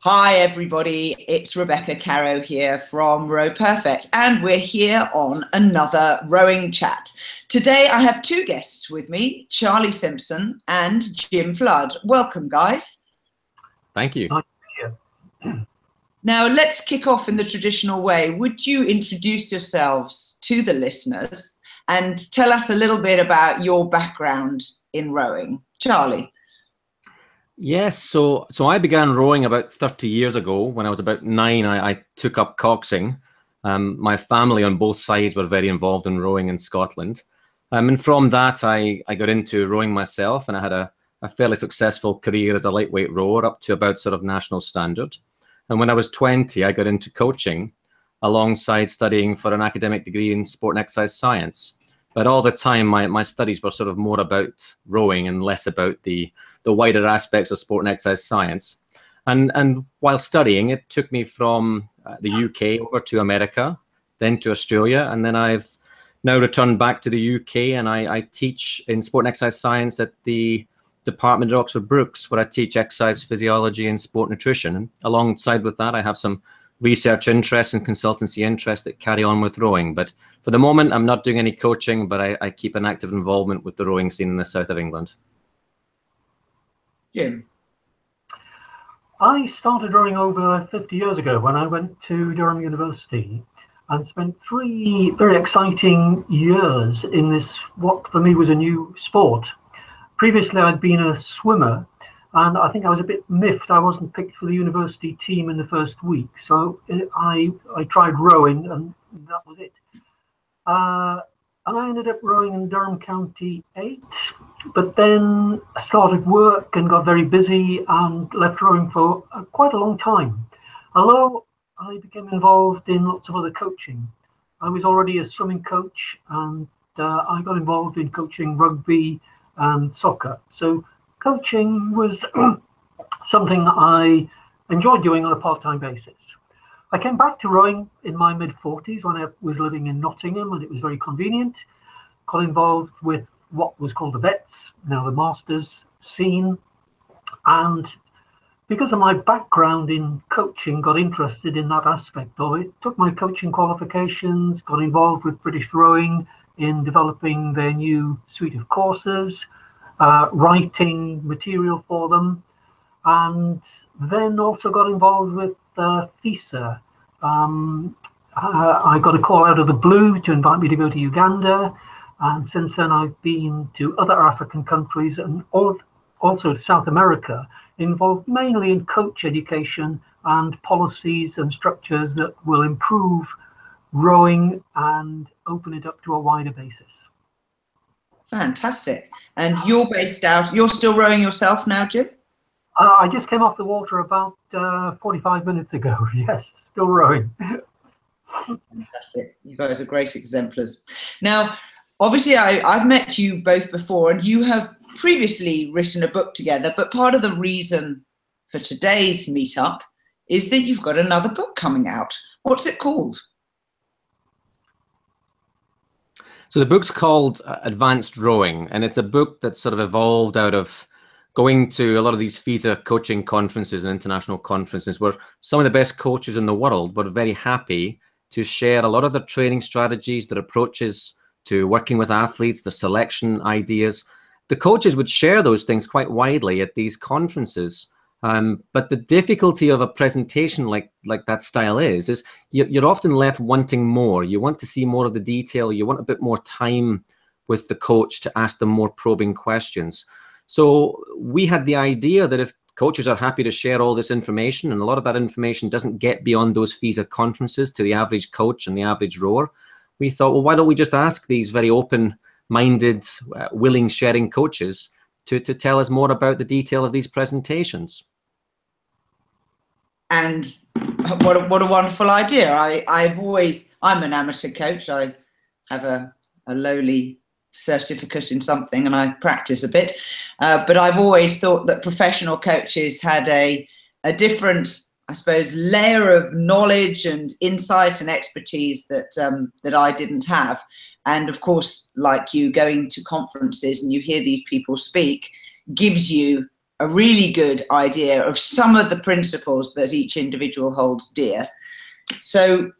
Hi everybody, it's Rebecca Caro here from Row Perfect, and we're here on another rowing chat. Today I have two guests with me, Charlie Simpson and Jim Flood. Welcome, guys. Thank you. Now let's kick off in the traditional way. Would you introduce yourselves to the listeners and tell us a little bit about your background in rowing? Charlie. Yes, so I began rowing about 30 years ago. When I was about 9, I took up coxing. My family on both sides were very involved in rowing in Scotland. And from that, I got into rowing myself, and I had a fairly successful career as a lightweight rower up to about sort of national standard. And when I was 20, I got into coaching alongside studying for an academic degree in sport and exercise science. But all the time, my studies were sort of more about rowing and less about the wider aspects of sport and exercise science. And while studying, it took me from the UK over to America, then to Australia, and then I've now returned back to the UK, and I teach in sport and exercise science at the department at Oxford Brookes, where I teach exercise physiology and sport nutrition. And alongside with that, I have some research interests and consultancy interests that carry on with rowing. But for the moment, I'm not doing any coaching, but I keep an active involvement with the rowing scene in the south of England. Jim. I started rowing over 50 years ago when I went to Durham University and spent 3 very exciting years in this, what for me was a new sport. Previously, I'd been a swimmer, and I think I was a bit miffed. I wasn't picked for the university team in the first week, so I tried rowing, and that was it. And I ended up rowing in Durham County 8, but then I started work and got very busy and left rowing for quite a long time. Although I became involved in lots of other coaching. I was already a swimming coach, and I got involved in coaching rugby and soccer. So coaching was something that I enjoyed doing on a part-time basis. I came back to rowing in my mid-40s when I was living in Nottingham, and it was very convenient. Got involved with what was called the vets, now the masters scene. And because of my background in coaching, got interested in that aspect of it, took my coaching qualifications, got involved with British Rowing in developing their new suite of courses, writing material for them, and then also got involved with FISA. I got a call out of the blue to invite me to go to Uganda, and since then I've been to other African countries and also to South America, involved mainly in coach education and policies and structures that will improve rowing and open it up to a wider basis. Fantastic. And you're based out, you're still rowing yourself now, Jim? I just came off the water about 45 minutes ago. Yes, still rowing. Fantastic. You guys are great exemplars. Now, obviously, I've met you both before, and you have previously written a book together, but part of the reason for today's meetup is that you've got another book coming out. What's it called? So the book's called Advanced Rowing, and it's a book that's sort of evolved out of going to a lot of these FISA coaching conferences and international conferences where some of the best coaches in the world were very happy to share a lot of their training strategies, their approaches to working with athletes, their selection ideas. The coaches would share those things quite widely at these conferences. But the difficulty of a presentation like that style is you're often left wanting more. You want to see more of the detail. You want a bit more time with the coach to ask them more probing questions. So we had the idea that if coaches are happy to share all this information, and a lot of that information doesn't get beyond those FISA conferences to the average coach and the average rower, we thought, well, why don't we just ask these very open-minded, willing sharing coaches to tell us more about the detail of these presentations. And what a wonderful idea. I'm an amateur coach. I have a lowly certificate in something, and I practice a bit. But I've always thought that professional coaches had a different, I suppose, layer of knowledge and insight and expertise that I didn't have. And of course, like you, going to conferences and you hear these people speak gives you a really good idea of some of the principles that each individual holds dear. So,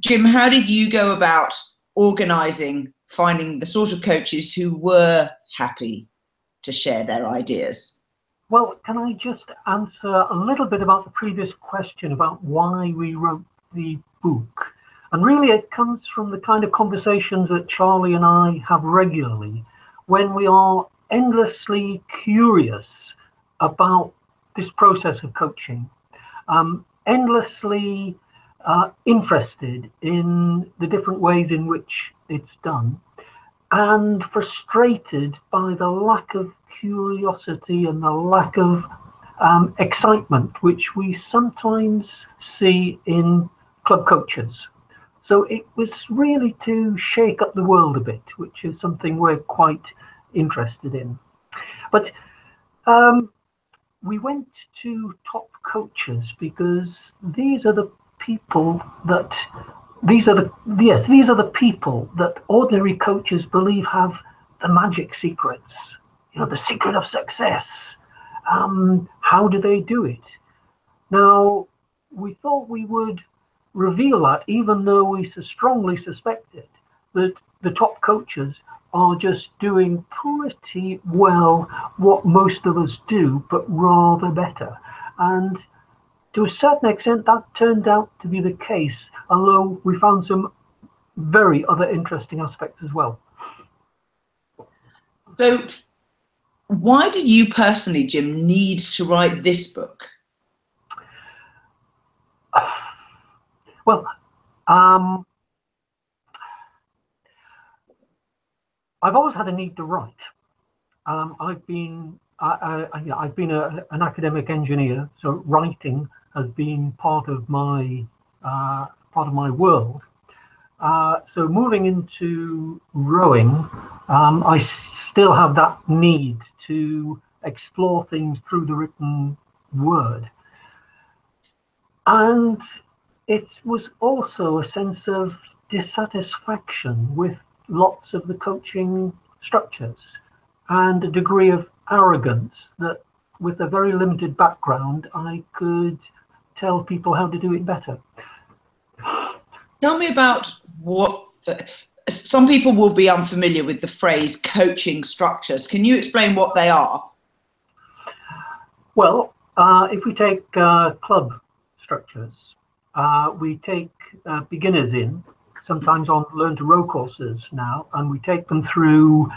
Jim, how did you go about organising, finding the sort of coaches who were happy to share their ideas? Well, can I just answer a little bit about the previous question about why we wrote the book? And really it comes from the kind of conversations that Charlie and I have regularly when we are endlessly curious about this process of coaching, endlessly interested in the different ways in which it's done, and frustrated by the lack of curiosity and the lack of excitement which we sometimes see in club coaches. So it was really to shake up the world a bit, which is something we're quite interested in. But we went to top coaches because these are the people that these are the people that ordinary coaches believe have the magic secrets, the secret of success. How do they do it? Now, we thought we would reveal that, even though we strongly suspected that the top coaches are just doing pretty well what most of us do, but rather better. And to a certain extent, that turned out to be the case, although we found some very other interesting aspects as well. So why did you personally, Jim, need to write this book? Well, I've always had a need to write. I've been an academic engineer, so writing has been part of my world. So moving into rowing, I still have that need to explore things through the written word. And it was also a sense of dissatisfaction with lots of the coaching structures and a degree of arrogance that with a very limited background, I could tell people how to do it better. Tell me about some people will be unfamiliar with the phrase coaching structures. Can you explain what they are? Well, if we take club structures, we take beginners in, sometimes on learn to row courses now, and we take them through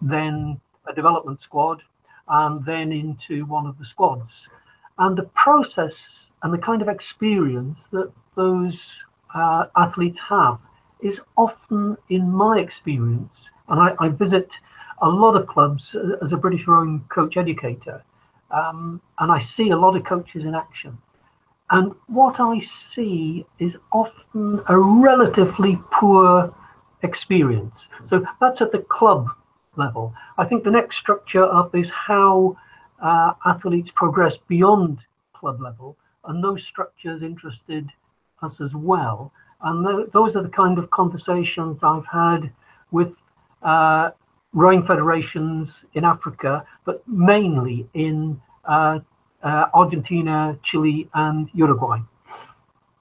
then a development squad and then into one of the squads. And the process and the kind of experience that those athletes have is often, in my experience, and I visit a lot of clubs as a British rowing coach educator, and I see a lot of coaches in action. And what I see is often a relatively poor experience. So that's at the club level. I think the next structure up is how athletes progress beyond club level, and those structures interested us as well. And those are the kind of conversations I've had with rowing federations in Africa, but mainly in Argentina, Chile, and Uruguay.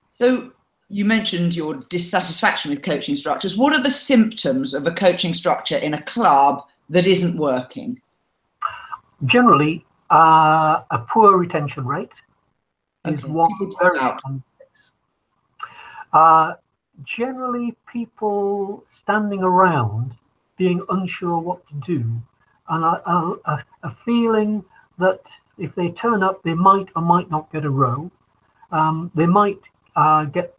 So you mentioned your dissatisfaction with coaching structures. What are the symptoms of a coaching structure in a club that isn't working? Generally, a poor retention rate is one very common case. Generally, people standing around being unsure what to do, and a feeling that if they turn up, they might or might not get a row. They might get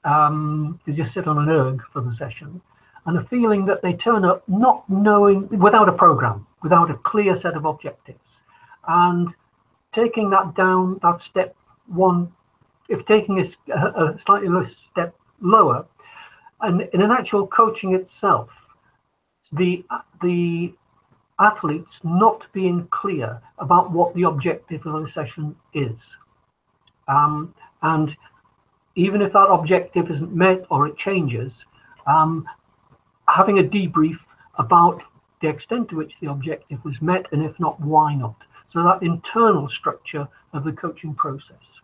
to just sit on an erg for the session, and a feeling that they turn up not knowing, without a program, without a clear set of objectives. And taking that down, that step one, if taking a slightly less step lower, and in an actual coaching itself, the athletes not being clear about what the objective of the session is. And even if that objective isn't met or it changes, having a debrief about the extent to which the objective was met, and if not, why not. So that internal structure of the coaching process.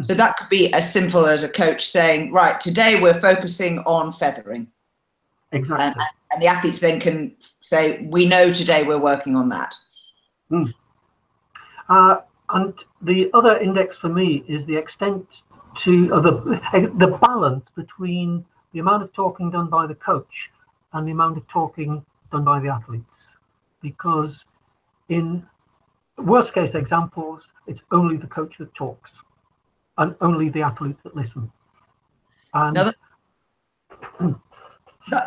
So that could be as simple as a coach saying, right, today we're focusing on feathering. Exactly. And the athletes then can say, we know today we're working on that. And the other index for me is the extent to the balance between the amount of talking done by the coach and the amount of talking done by the athletes. Because in worst case examples, it's only the coach that talks and only the athletes that listen. And now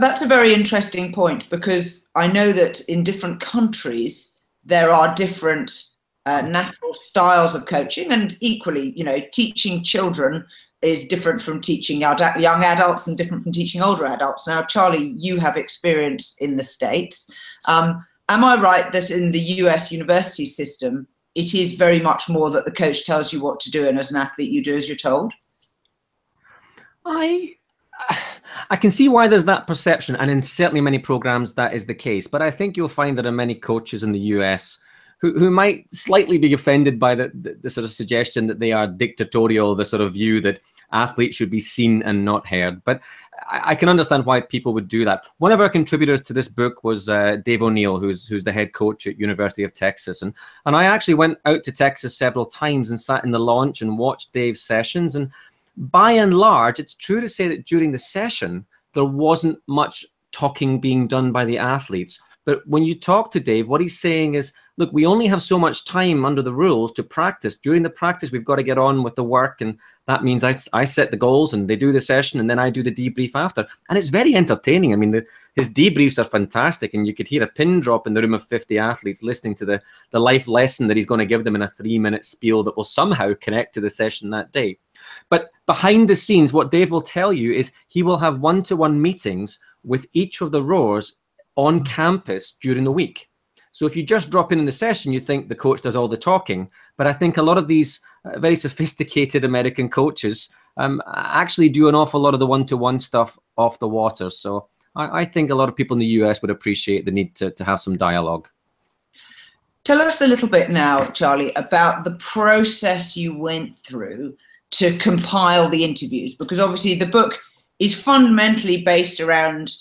that's a very interesting point, because I know that in different countries there are different natural styles of coaching, and equally, you know, teaching children is different from teaching young adults and different from teaching older adults. Now, Charlie, you have experience in the States. Am I right that in the US university system, it is very much more that the coach tells you what to do, and as an athlete, you do as you're told? I can see why there's that perception, and in certainly many programs that is the case. But I think you'll find there are many coaches in the US who might slightly be offended by the sort of suggestion that they are dictatorial, the sort of view that athletes should be seen and not heard. But I can understand why people would do that. One of our contributors to this book was Dave O'Neill, who's the head coach at University of Texas. And I actually went out to Texas several times and sat in the launch and watched Dave's sessions. And by and large, it's true to say that during the session, there wasn't much talking being done by the athletes. But when you talk to Dave, what he's saying is, look, we only have so much time under the rules to practice. During the practice, we've got to get on with the work. And that means I set the goals and they do the session, and then I do the debrief after. And it's very entertaining. I mean, his debriefs are fantastic. And you could hear a pin drop in the room of 50 athletes listening to the life lesson that he's going to give them in a 3-minute spiel that will somehow connect to the session that day. But behind the scenes, what Dave will tell you is he will have one-to-one meetings with each of the rowers on campus during the week. So if you just drop in the session, you think the coach does all the talking. But I think a lot of these very sophisticated American coaches actually do an awful lot of the one-to-one stuff off the water. So I think a lot of people in the US would appreciate the need to have some dialogue. Tell us a little bit now, Charlie, about the process you went through to compile the interviews, because obviously the book is fundamentally based around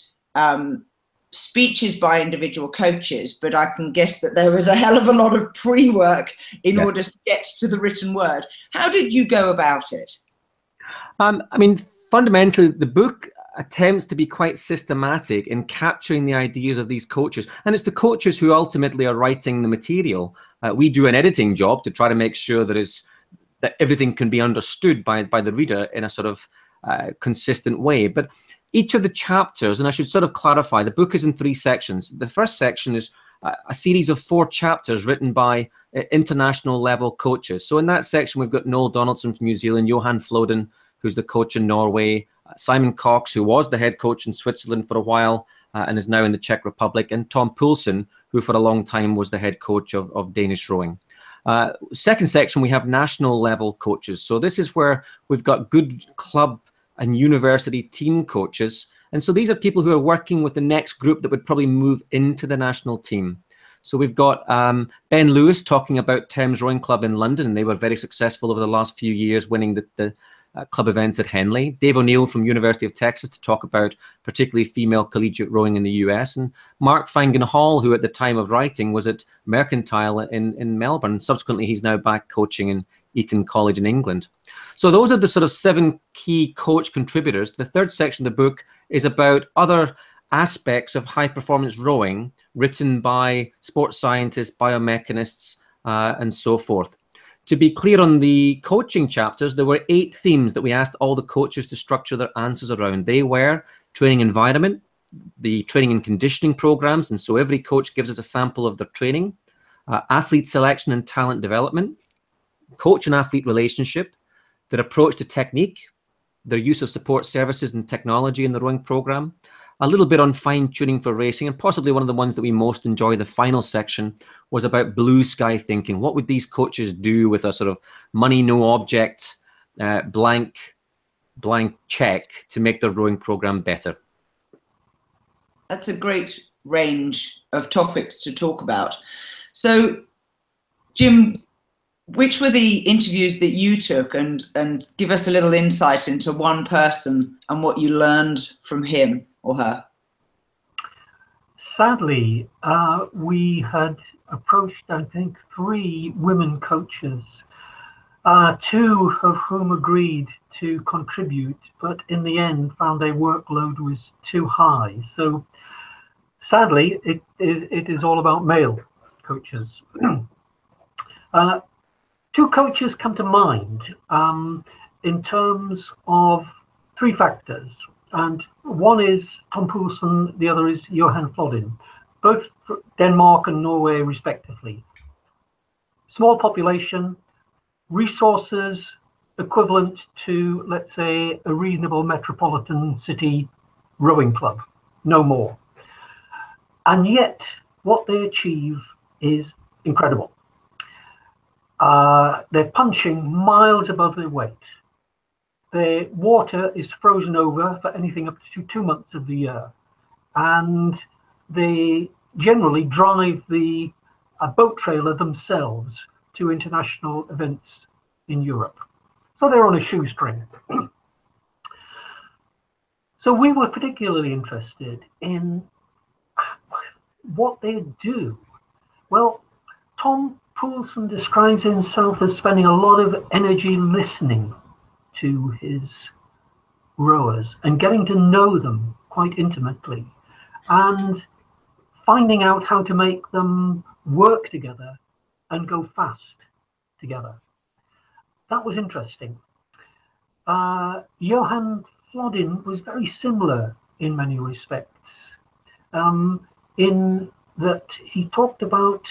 speeches by individual coaches, but I can guess that there was a hell of a lot of pre-work in order to get to the written word. How did you go about it? I mean, fundamentally, the book attempts to be quite systematic in capturing the ideas of these coaches. And it's the coaches who ultimately are writing the material. We do an editing job to try to make sure that everything can be understood by the reader in a sort of consistent way. But each of the chapters, and I should sort of clarify, the book is in 3 sections. The first section is a series of 4 chapters written by international level coaches. So in that section, we've got Noel Donaldson from New Zealand, Johan Floden, who's the coach in Norway, Simon Cox, who was the head coach in Switzerland for a while and is now in the Czech Republic, and Tom Poulsen, who for a long time was the head coach of Danish rowing. Second section, we have national level coaches. So this is where we've got good club and university team coaches. And so these are people who are working with the next group that would probably move into the national team. So we've got Ben Lewis talking about Thames Rowing Club in London, and they were very successful over the last few years, winning the club events at Henley. Dave O'Neill from University of Texas to talk about particularly female collegiate rowing in the US. And Mark Fangan-Hall, who at the time of writing was at Mercantile in Melbourne. Subsequently, he's now back coaching in Eton College in England. So those are the sort of 7 key coach contributors. The third section of the book is about other aspects of high performance rowing written by sports scientists, biomechanists, and so forth. To be clear on the coaching chapters, there were 8 themes that we asked all the coaches to structure their answers around. They were training environment, the training and conditioning programs, and so every coach gives us a sample of their training, athlete selection and talent development, coach and athlete relationship, their approach to technique, their use of support services and technology in the rowing program, a little bit on fine-tuning for racing, and possibly one of the ones that we most enjoy, the final section, was about blue sky thinking. What would these coaches do with a sort of money, no object, blank check to make their rowing program better? That's a great range of topics to talk about. So Jim, which were the interviews that you took, and give us a little insight into one person and what you learned from him or her? Sadly, we had approached, I think, 3 women coaches, 2 of whom agreed to contribute, but in the end found their workload was too high. So sadly, it is all about male coaches. 2 coaches come to mind in terms of 3 factors. And one is Tom Poulsen, the other is Johan Flodin, both Denmark and Norway respectively. Small population, resources equivalent to, let's say, a reasonable metropolitan city rowing club, no more. And yet what they achieve is incredible. They're punching miles above their weight. Their water is frozen over for anything up to 2 months of the year. And they generally drive the boat trailer themselves to international events in Europe. So they're on a shoestring. So we were particularly interested in what they do. Well, Tom Poulsen describes himself as spending a lot of energy listening to his rowers and getting to know them quite intimately and finding out how to make them work together and go fast together. That was interesting. Johan Flodin was very similar in many respects, in that he talked about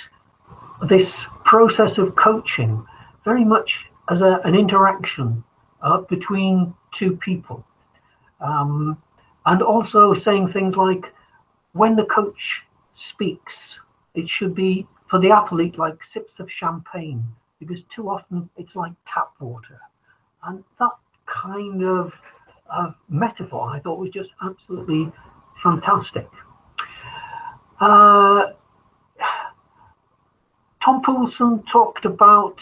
this process of coaching very much as an interaction between 2 people. And also saying things like, when the coach speaks, it should be for the athlete like sips of champagne, because too often it's like tap water. And that kind of metaphor I thought was just absolutely fantastic. Tom Poulsen talked about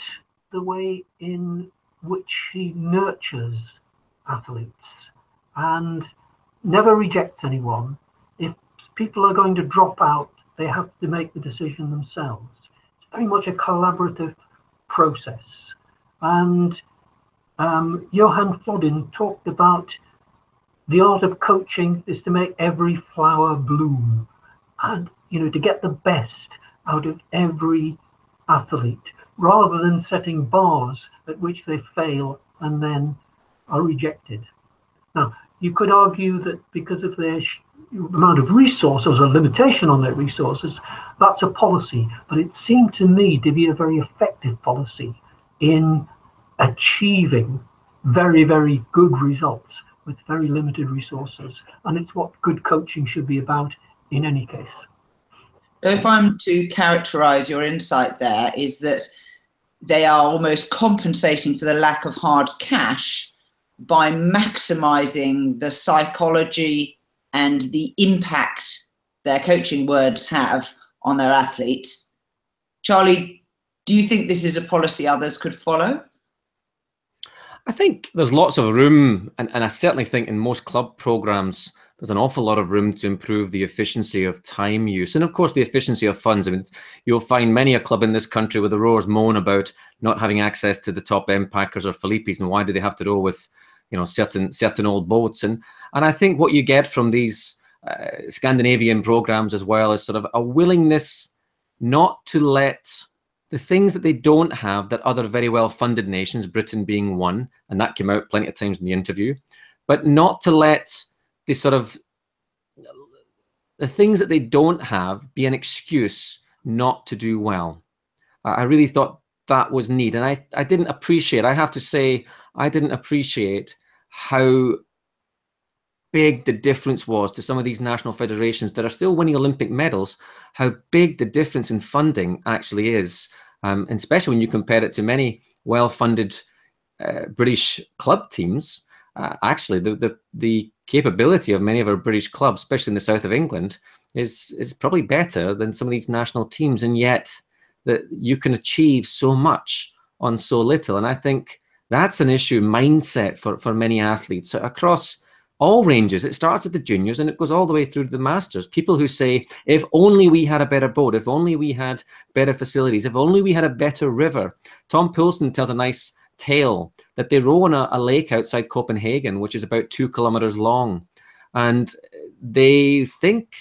the way in which he nurtures athletes and never rejects anyone. If people are going to drop out, they have to make the decision themselves. It's very much a collaborative process. And Johan Flodin talked about the art of coaching is to make every flower bloom, and to get the best out of every athlete, rather than setting bars at which they fail and then are rejected. Now, you could argue that because of their amount of resources or limitation on their resources, that's a policy, but it seemed to me to be a very effective policy in achieving very, very good results with very limited resources. And it's what good coaching should be about in any case. So if I'm to characterize your insight there, is that they are almost compensating for the lack of hard cash by maximizing the psychology and the impact their coaching words have on their athletes. Charlie, do you think this is a policy others could follow? I think there's lots of room, and I certainly think in most club programs, there's an awful lot of room to improve the efficiency of time use. And of course, the efficiency of funds. I mean, you'll find many a club in this country where the rowers moan about not having access to the top end packers or Philippes, and why do they have to row with, certain old boats. And I think what you get from these Scandinavian programs as well is sort of a willingness not to let the things that they don't have that other very well-funded nations, Britain being one, and that came out plenty of times in the interview, but not to let the things that they don't have be an excuse not to do well. I really thought that was neat. And I didn't appreciate, I have to say, I didn't appreciate how big the difference was to some of these national federations that are still winning Olympic medals, how big the difference in funding actually is. And especially when you compare it to many well-funded British club teams. Actually, the capability of many of our British clubs, especially in the south of England, is probably better than some of these national teams. And yet that you can achieve so much on so little. And I think that's an issue, mindset for many athletes across all ranges. It starts at the juniors and it goes all the way through to the masters. People who say, if only we had a better boat, if only we had better facilities, if only we had a better river. Tom Poulsen tells a nice tale that they row on a lake outside Copenhagen, which is about 2 kilometers long. And they think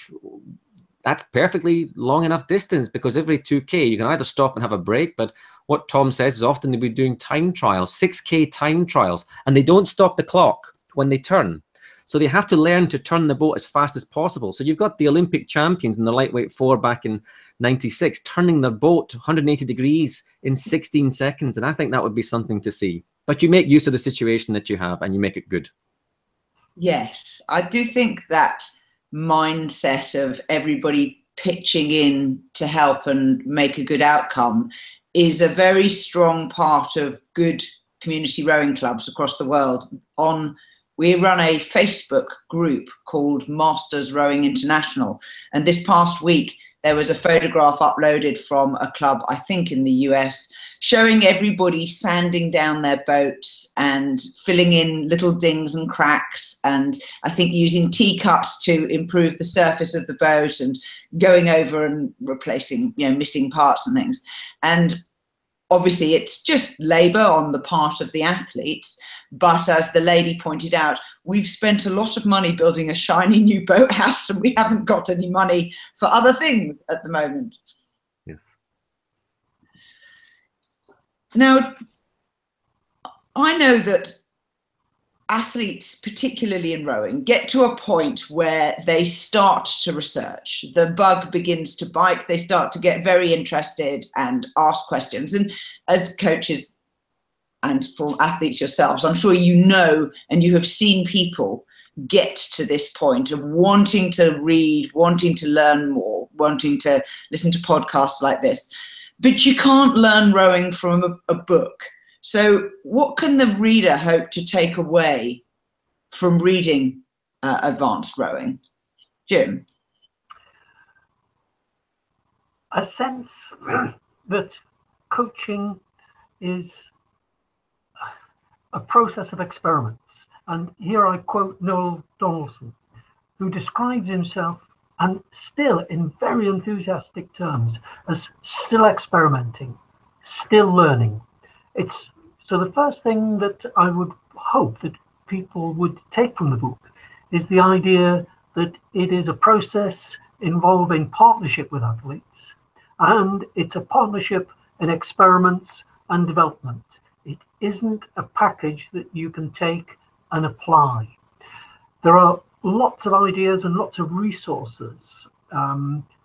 that's perfectly long enough distance, because every 2K you can either stop and have a break, but what Tom says is often they'll be doing time trials, 6K time trials, and they don't stop the clock when they turn. So they have to learn to turn the boat as fast as possible. So you've got the Olympic champions in the lightweight 4 back in 96 turning their boat 180 degrees in 16 seconds. And I think that would be something to see. But you make use of the situation that you have and you make it good. Yes, I do think that mindset of everybody pitching in to help and make a good outcome is a very strong part of good community rowing clubs across the world. We run a Facebook group called Masters Rowing International. And this past week, there was a photograph uploaded from a club, I think in the US, showing everybody sanding down their boats and filling in little dings and cracks. And I think using T-cups to improve the surface of the boat and going over and replacing, missing parts and things. And obviously, it's just labour on the part of the athletes. But as the lady pointed out, we've spent a lot of money building a shiny new boathouse and we haven't got any money for other things at the moment. Yes. Now, I know that athletes, particularly in rowing, get to a point where they start to research. The bug begins to bite. They start to get very interested and ask questions. And as coaches and for athletes yourselves, I'm sure you know and you have seen people get to this point of wanting to read, wanting to learn more, wanting to listen to podcasts like this. But you can't learn rowing from a book. So what can the reader hope to take away from reading Advanced Rowing? Jim? A sense that coaching is a process of experiments. And here I quote Noel Donaldson, who describes himself, and still in very enthusiastic terms, as still experimenting, still learning. So the first thing that I would hope that people would take from the book is the idea that it is a process involving partnership with athletes, and it's a partnership in experiments and development. It isn't a package that you can take and apply. There are lots of ideas and lots of resources,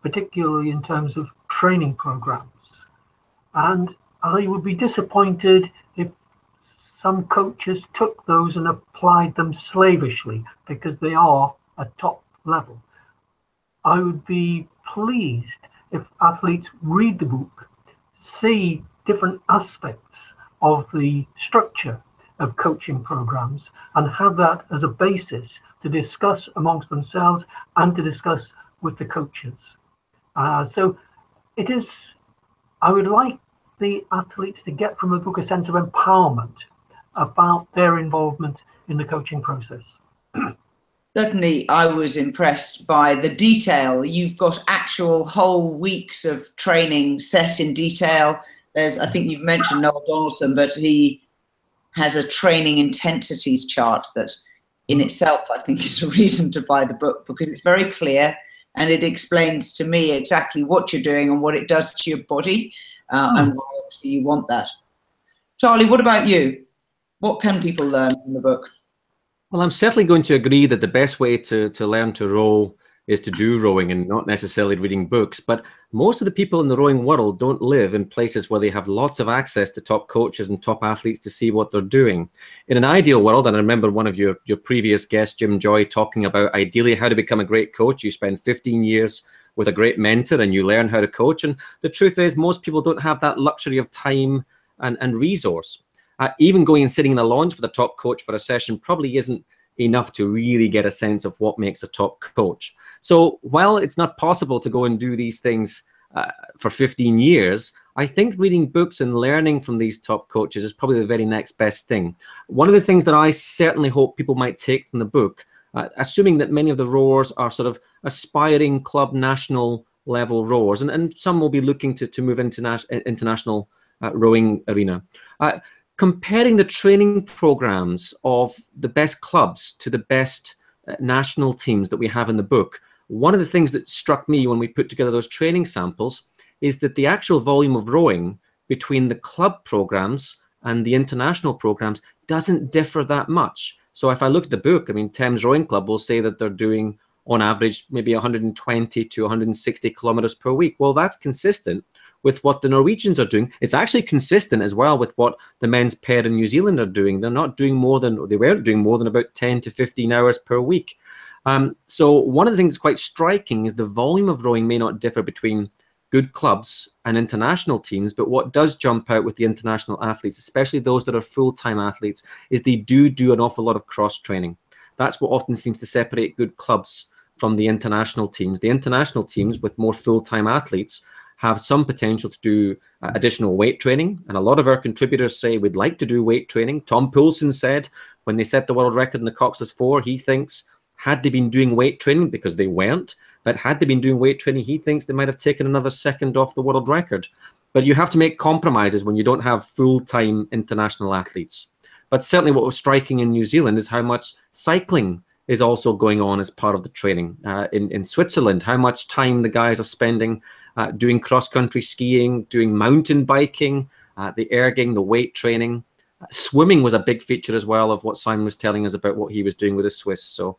particularly in terms of training programs. And I would be disappointed if some coaches took those and applied them slavishly because they are at top level. I would be pleased if athletes read the book, see different aspects of the structure of coaching programs, and have that as a basis to discuss amongst themselves and to discuss with the coaches. So it is, I would like the athletes to get from the book a sense of empowerment about their involvement in the coaching process. Certainly, I was impressed by the detail. You've got actual whole weeks of training set in detail. I think you've mentioned Noel Donaldson, but he has a training intensities chart that in itself, I think, is a reason to buy the book, because it's very clear and it explains to me exactly what you're doing and what it does to your body, and why obviously you want that. Charlie, what about you? What can people learn from the book? Well, I'm certainly going to agree that the best way to learn to row is to do rowing and not necessarily reading books. But most of the people in the rowing world don't live in places where they have lots of access to top coaches and top athletes to see what they're doing. In an ideal world, and I remember one of your previous guests, Jim Joy, talking about ideally how to become a great coach. You spend 15 years with a great mentor and you learn how to coach. And the truth is most people don't have that luxury of time and resource. Even going and sitting in a lounge with a top coach for a session probably isn't enough to really get a sense of what makes a top coach. So while it's not possible to go and do these things for 15 years, I think reading books and learning from these top coaches is probably the very next best thing. One of the things that I certainly hope people might take from the book, assuming that many of the rowers are sort of aspiring club national level rowers, and some will be looking to move into international rowing arena. Comparing the training programs of the best clubs to the best national teams that we have in the book, one of the things that struck me when we put together those training samples is that the actual volume of rowing between the club programs and the international programs doesn't differ that much. So if I look at the book, I mean, Thames Rowing Club will say that they're doing on average maybe 120 to 160 kilometers per week. Well, that's consistent with what the Norwegians are doing. It's actually consistent as well with what the men's pair in New Zealand are doing. They weren't doing more than about 10 to 15 hours per week. So one of the things that's quite striking is the volume of rowing may not differ between good clubs and international teams, but what does jump out with the international athletes, especially those that are full-time athletes, is they do an awful lot of cross-training. That's what often seems to separate good clubs from the international teams. The international teams with more full-time athletes have some potential to do additional weight training, and a lot of our contributors say we'd like to do weight training. Tom Poulsen said when they set the world record in the Coxless 4, he thinks had they been doing weight training, because they weren't, but had they been doing weight training, he thinks they might have taken another second off the world record. But you have to make compromises when you don't have full-time international athletes. But certainly what was striking in New Zealand is how much cycling is also going on as part of the training. In Switzerland, how much time the guys are spending doing cross-country skiing, doing mountain biking, the erging, the weight training. Swimming was a big feature as well of what Simon was telling us about what he was doing with the Swiss. So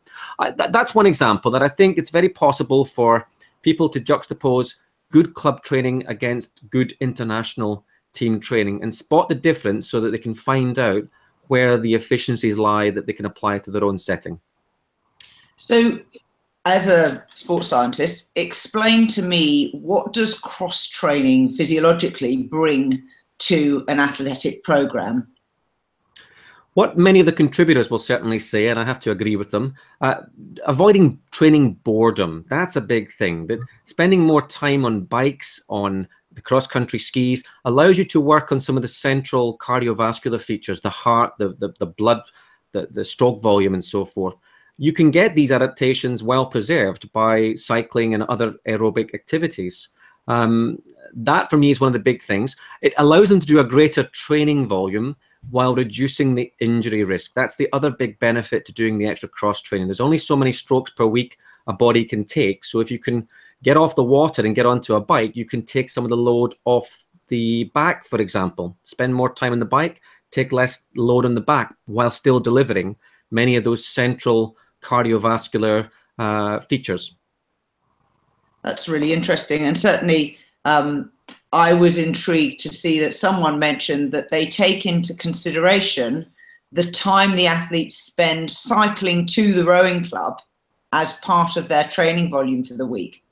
that's one example that I think it's very possible for people to juxtapose good club training against good international team training and spot the difference so that they can find out where the efficiencies lie that they can apply to their own setting. So as a sports scientist, explain to me, what does cross-training physiologically bring to an athletic program? What many of the contributors will certainly say, and I have to agree with them, avoiding training boredom. That's a big thing. That spending more time on bikes, on the cross-country skis, allows you to work on some of the central cardiovascular features, the heart, the blood, the stroke volume, and so forth. You can get these adaptations well preserved by cycling and other aerobic activities. That, for me, is one of the big things. It allows them to do a greater training volume while reducing the injury risk. That's the other big benefit to doing the extra cross training. There's only so many strokes per week a body can take. So if you can get off the water and get onto a bike, you can take some of the load off the back, for example. Spend more time on the bike, take less load on the back while still delivering many of those central cardiovascular features. That's really interesting. And certainly I was intrigued to see that someone mentioned that they take into consideration the time the athletes spend cycling to the rowing club as part of their training volume for the week.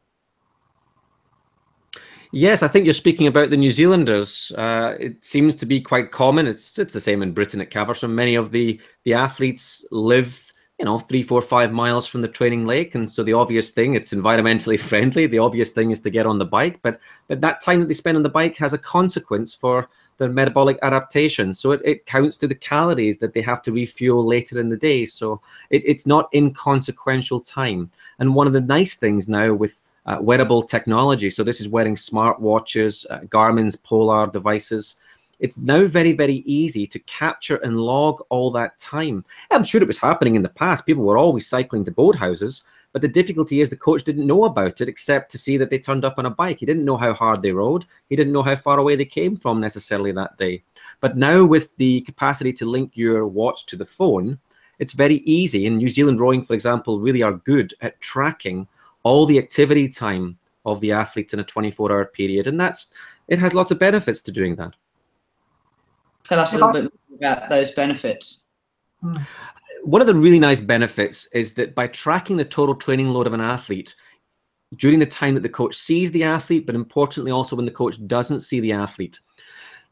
Yes, I think you're speaking about the New Zealanders. It seems to be quite common. It's the same in Britain at Caversham. Many of the athletes live 3, 4, 5 miles from the training lake. And so the obvious thing, it's environmentally friendly. The obvious thing is to get on the bike. But that time that they spend on the bike has a consequence for their metabolic adaptation. So it counts to the calories that they have to refuel later in the day. So it's not inconsequential time. And one of the nice things now with wearable technology, so this is wearing smartwatches, Garmin's Polar devices, it's now very, very easy to capture and log all that time. I'm sure it was happening in the past. People were always cycling to boathouses, but the difficulty is the coach didn't know about it except to see that they turned up on a bike. He didn't know how hard they rode. He didn't know how far away they came from necessarily that day. But now with the capacity to link your watch to the phone, it's very easy. And New Zealand Rowing, for example, really are good at tracking all the activity time of the athletes in a 24-hour period. And it has lots of benefits to doing that. Tell us a little bit more about those benefits. One of the really nice benefits is that by tracking the total training load of an athlete during the time that the coach sees the athlete, but importantly also when the coach doesn't see the athlete,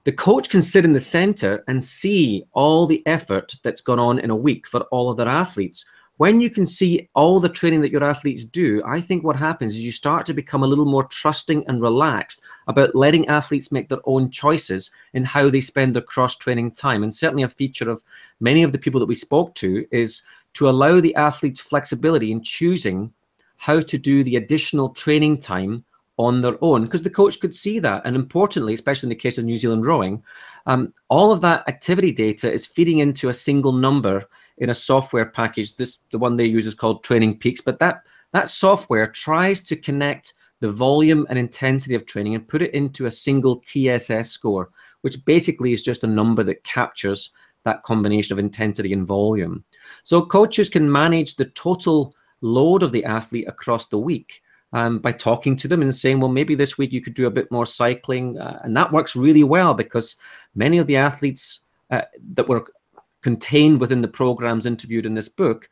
the coach can sit in the center and see all the effort that's gone on in a week for all of their athletes, when you can see all the training that your athletes do, I think what happens is you start to become a little more trusting and relaxed about letting athletes make their own choices in how they spend their cross-training time. And certainly a feature of many of the people that we spoke to is to allow the athletes flexibility in choosing how to do the additional training time on their own, because the coach could see that. And importantly, especially in the case of New Zealand rowing, all of that activity data is feeding into a single number in a software package. The one they use is called Training Peaks, but that software tries to connect the volume and intensity of training and put it into a single TSS score, which basically is just a number that captures that combination of intensity and volume. So coaches can manage the total load of the athlete across the week by talking to them and saying, well, maybe this week you could do a bit more cycling. And that works really well because many of the athletes that were contained within the programs interviewed in this book,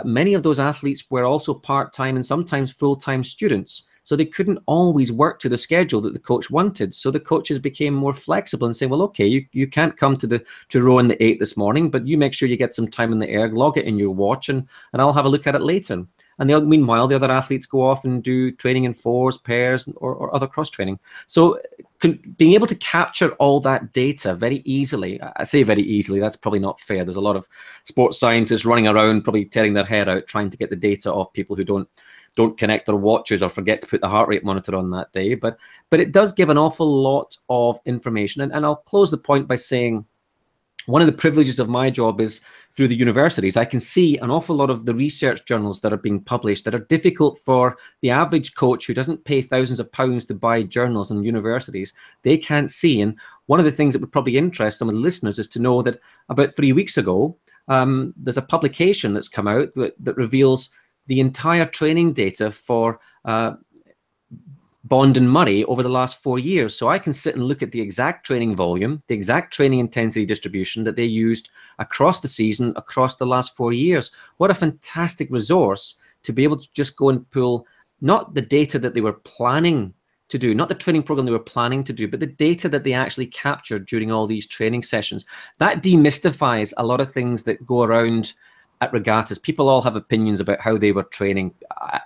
many of those athletes were also part-time and sometimes full-time students. So they couldn't always work to the schedule that the coach wanted. So the coaches became more flexible and saying, well, okay, you can't come to row in the 8 this morning, but you make sure you get some time in the erg, log it in your watch, and I'll have a look at it later. And meanwhile, the other athletes go off and do training in fours, pairs, or other cross training. So being able to capture all that data very easily, I say very easily, that's probably not fair. There's a lot of sports scientists running around probably tearing their hair out trying to get the data off people who don't connect their watches or forget to put the heart rate monitor on that day. But it does give an awful lot of information. And I'll close the point by saying one of the privileges of my job is through the universities. I can see an awful lot of the research journals that are being published that are difficult for the average coach who doesn't pay thousands of pounds to buy journals in universities. They can't see. And one of the things that would probably interest some of the listeners is to know that about 3 weeks ago, there's a publication that's come out that reveals the entire training data for Bond and Murray over the last 4 years. So I can sit and look at the exact training volume, the exact training intensity distribution that they used across the season, across the last 4 years. What a fantastic resource to be able to just go and pull not the data that they were planning to do, not the training program they were planning to do, but the data that they actually captured during all these training sessions. That demystifies a lot of things that go around at regattas. People all have opinions about how they were training.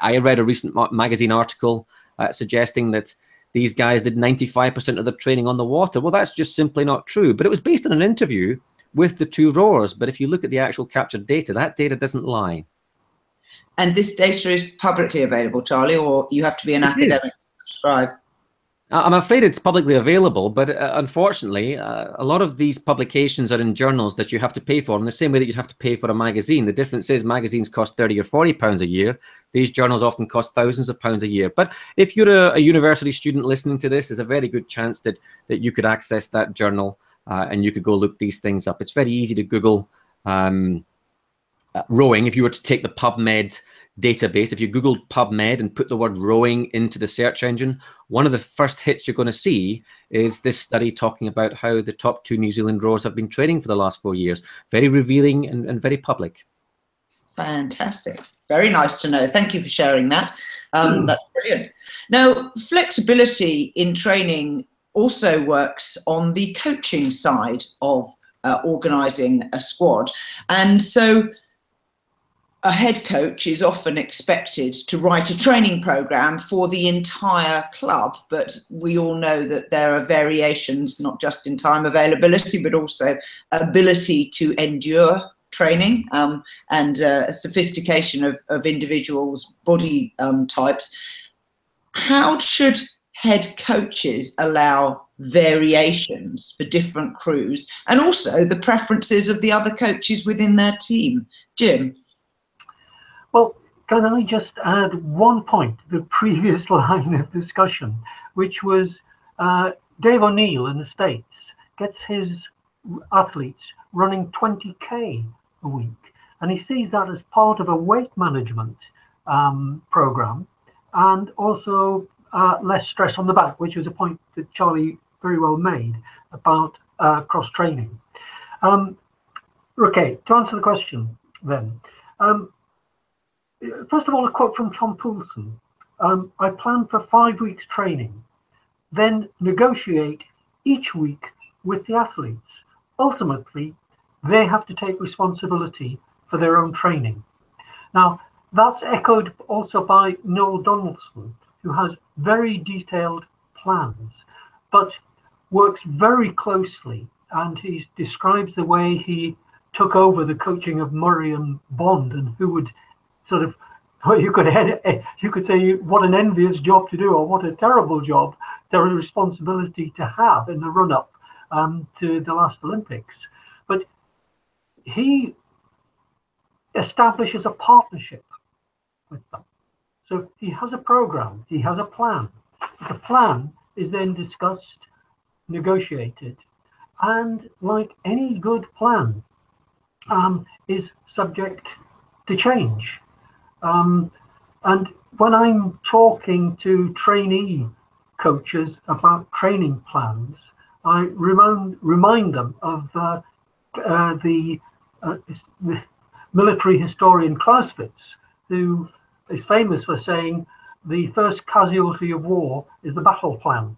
I read a recent magazine article suggesting that these guys did 95% of their training on the water. Well, that's just simply not true. But it was based on an interview with the two rowers. But if you look at the actual captured data, that data doesn't lie. And this data is publicly available, Charlie, or you have to be an academic to subscribe? I'm afraid it's publicly available, but unfortunately, a lot of these publications are in journals that you have to pay for in the same way that you'd have to pay for a magazine. The difference is magazines cost 30 or 40 pounds a year. These journals often cost thousands of pounds a year. But if you're a university student listening to this, there's a very good chance that you could access that journal and you could go look these things up. It's very easy to Google rowing. If you were to take the PubMed database, if you Googled PubMed and put the word rowing into the search engine, one of the first hits you're going to see is this study talking about how the top 2 New Zealand rowers have been training for the last 4 years. Very revealing and very public. Fantastic. Very nice to know. Thank you for sharing that. That's brilliant. Now, flexibility in training also works on the coaching side of organising a squad. And so a head coach is often expected to write a training program for the entire club, but we all know that there are variations, not just in time availability, but also ability to endure training and sophistication of individuals' body types. How should head coaches allow variations for different crews and also the preferences of the other coaches within their team? Jim? Well, can I just add one point to the previous line of discussion, which was Dave O'Neill in the States gets his athletes running 20K a week, and he sees that as part of a weight management program and also less stress on the back, which was a point that Charlie very well made about cross-training. Okay, to answer the question then. First of all, a quote from Tom Poulsen. I plan for 5 weeks training, then negotiate each week with the athletes. Ultimately, they have to take responsibility for their own training. Now, that's echoed also by Noel Donaldson, who has very detailed plans, but works very closely, and he describes the way he took over the coaching of Murray and Bond, and who would sort of, well, you could say what an envious job to do, or what a terrible job, terrible responsibility to have in the run-up to the last Olympics. But he establishes a partnership with them. So he has a program, he has a plan. The plan is then discussed, negotiated, and like any good plan, is subject to change. And when I'm talking to trainee coaches about training plans, I remind them of the military historian Clausewitz, who is famous for saying the first casualty of war is the battle plan.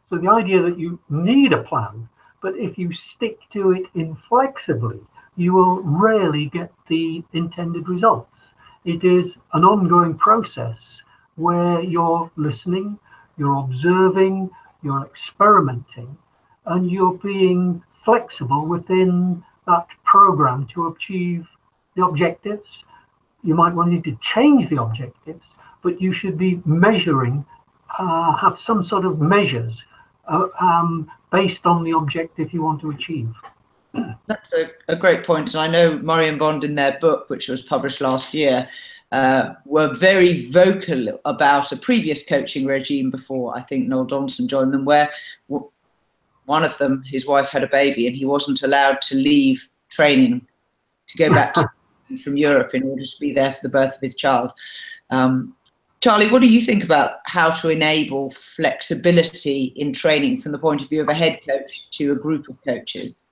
So the idea that you need a plan, but if you stick to it inflexibly, you will rarely get the intended results. It is an ongoing process where you're listening, you're observing, you're experimenting, and you're being flexible within that program to achieve the objectives. You might want need to change the objectives, but you should be measuring, have some sort of measures based on the objective you want to achieve. That's a great point. And I know Murray and Bond, in their book, which was published last year, were very vocal about a previous coaching regime before I think Noel Donaldson joined them, where one of them, his wife had a baby, and he wasn't allowed to leave training to go back to from Europe in order to be there for the birth of his child. Charlie, what do you think about how to enable flexibility in training from the point of view of a head coach to a group of coaches?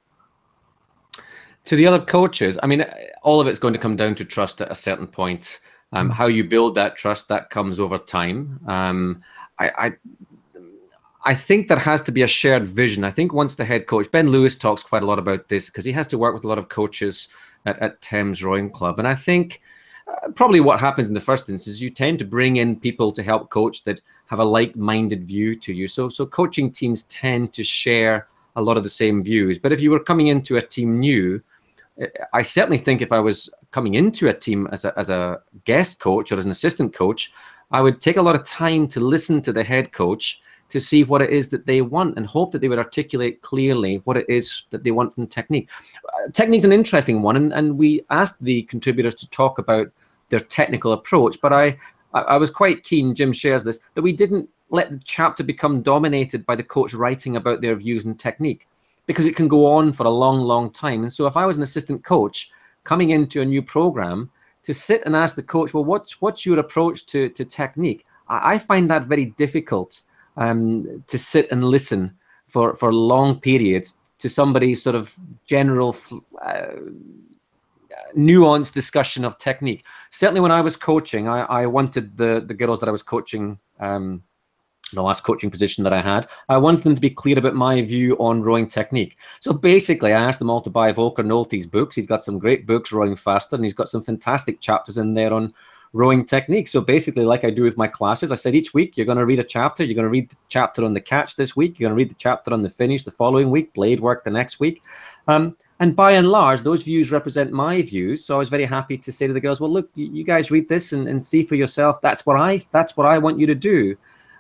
To the other coaches, I mean, all of it's going to come down to trust at a certain point. How you build that trust, that comes over time. I think there has to be a shared vision. I think once the head coach, Ben Lewis talks quite a lot about this because he has to work with a lot of coaches at Thames Rowing Club. And I think probably what happens in the first instance is you tend to bring in people to help coach that have a like-minded view to you. So coaching teams tend to share a lot of the same views. But if you were coming into a team new, I certainly think if I was coming into a team as a guest coach or as an assistant coach, I would take a lot of time to listen to the head coach to see what it is that they want and hope that they would articulate clearly what it is that they want from technique. Technique's an interesting one, and we asked the contributors to talk about their technical approach, but I was quite keen, Jim shares this, that we didn't let the chapter become dominated by the coach writing about their views and technique, because it can go on for a long, long time. And so if I was an assistant coach coming into a new program, to sit and ask the coach, well, what's your approach to technique? I find that very difficult. To sit and listen for long periods to somebody's sort of general nuanced discussion of technique. Certainly when I was coaching, I wanted the girls that I was coaching, the last coaching position that I had, I wanted them to be clear about my view on rowing technique. So basically I asked them all to buy Volker Nolte's books. He's got some great books, Rowing Faster, and he's got some fantastic chapters in there on rowing technique. So basically, like I do with my classes, I said each week you're going to read a chapter. You're going to read the chapter on the catch this week. You're going to read the chapter on the finish the following week, blade work the next week. And by and large, those views represent my views. So I was very happy to say to the girls, well, look, you guys read this and see for yourself. That's what I want you to do.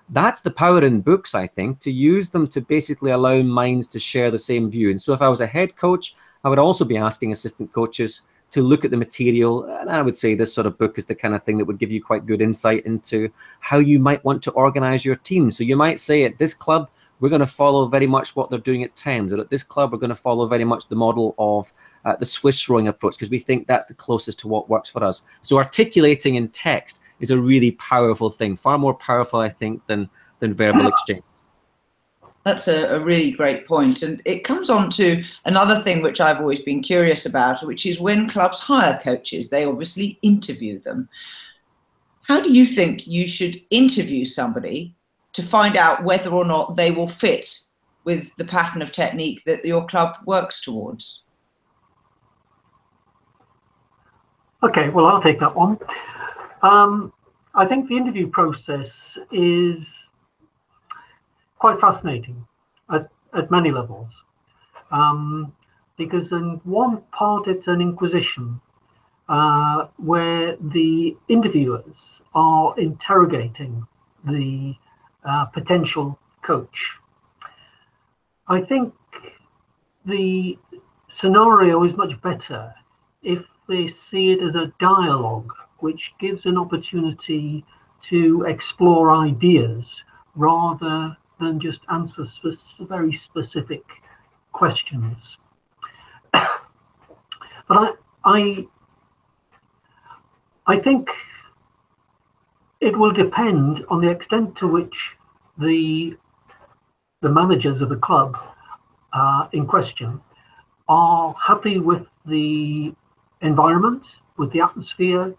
That's the power in books, I think, to use them to basically allow minds to share the same view. And so if I was a head coach, I would also be asking assistant coaches to look at the material. And I would say this sort of book is the kind of thing that would give you quite good insight into how you might want to organize your team. So you might say at this club, we're going to follow very much what they're doing at Thames, or at this club, we're going to follow very much the model of the Swiss rowing approach, because we think that's the closest to what works for us. So articulating in text is a really powerful thing, far more powerful, I think, than verbal exchange. That's a really great point. And it comes on to another thing which I've always been curious about, which is when clubs hire coaches, they obviously interview them. How do you think you should interview somebody to find out whether or not they will fit with the pattern of technique that your club works towards? Okay, well, I'll take that one. I think the interview process is quite fascinating at many levels, because in one part it's an inquisition where the interviewers are interrogating the potential coach. I think the scenario is much better if they see it as a dialogue, which gives an opportunity to explore ideas rather than just answer very specific questions. But I think it will depend on the extent to which the managers of the club in question are happy with the environment, with the atmosphere,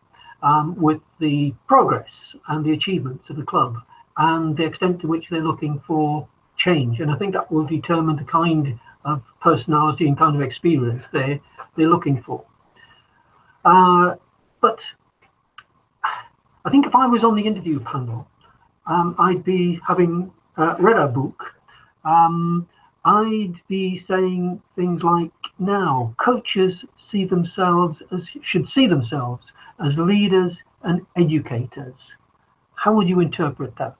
with the progress and the achievements of the club, and the extent to which they're looking for change. And I think that will determine the kind of personality and kind of experience they're looking for. But I think if I was on the interview panel, I'd be having read our book. I'd be saying things like, now coaches should see themselves as leaders and educators. How would you interpret that?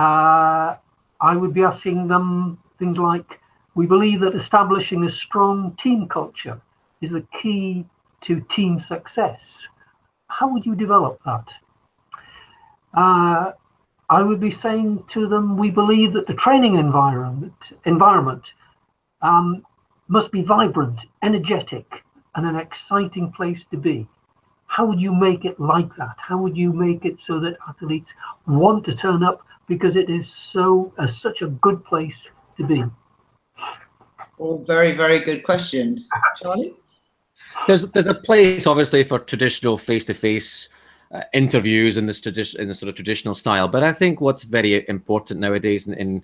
I would be asking them things like, we believe that establishing a strong team culture is the key to team success. How would you develop that? I would be saying to them, we believe that the training environment must be vibrant, energetic, and an exciting place to be. How would you make it like that? How would you make it so that athletes want to turn up because it is such a good place to be? All very, very good questions. Charlie? There's a place, obviously, for traditional face-to-face interviews in this sort of traditional style, but I think what's very important nowadays in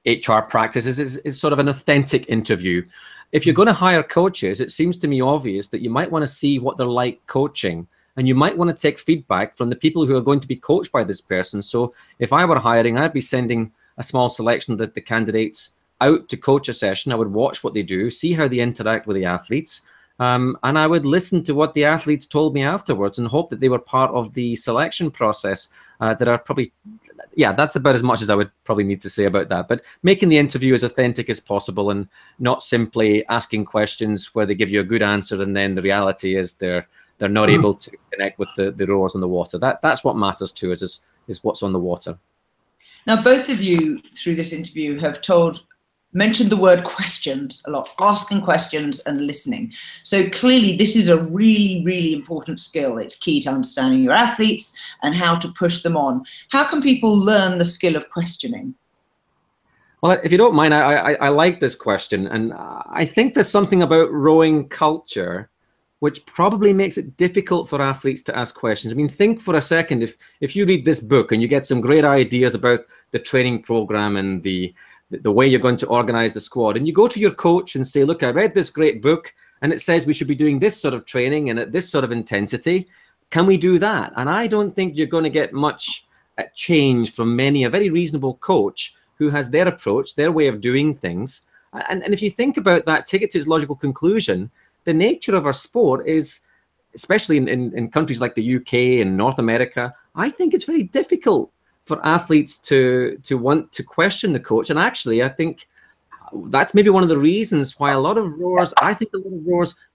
HR practices is sort of an authentic interview. If you're going to hire coaches, it seems to me obvious that you might want to see what they're like coaching, and you might want to take feedback from the people who are going to be coached by this person. So if I were hiring, I'd be sending a small selection of the candidates out to coach a session. I would watch what they do, see how they interact with the athletes, and I would listen to what the athletes told me afterwards and hope that they were part of the selection process. That are probably, yeah, that's about as much as I would probably need to say about that. But making the interview as authentic as possible and not simply asking questions where they give you a good answer and then the reality is they're not able to connect with the rowers on the water. That's what matters to us is what's on the water. Now, both of you through this interview have mentioned the word questions a lot, asking questions and listening. So clearly this is a really, really important skill. It's key to understanding your athletes and how to push them on. How can people learn the skill of questioning? Well, if you don't mind, I like this question. And I think there's something about rowing culture which probably makes it difficult for athletes to ask questions. I mean, think for a second, if you read this book and you get some great ideas about the training program and the way you're going to organize the squad, and you go to your coach and say, look, I read this great book and it says we should be doing this sort of training and at this sort of intensity. Can we do that? And I don't think you're going to get much change from a very reasonable coach who has their approach, their way of doing things. And if you think about that, take it to its logical conclusion, the nature of our sport is, especially in countries like the UK and North America, I think it's very difficult for athletes to want to question the coach. And actually, I think that's maybe one of the reasons why a lot of rowers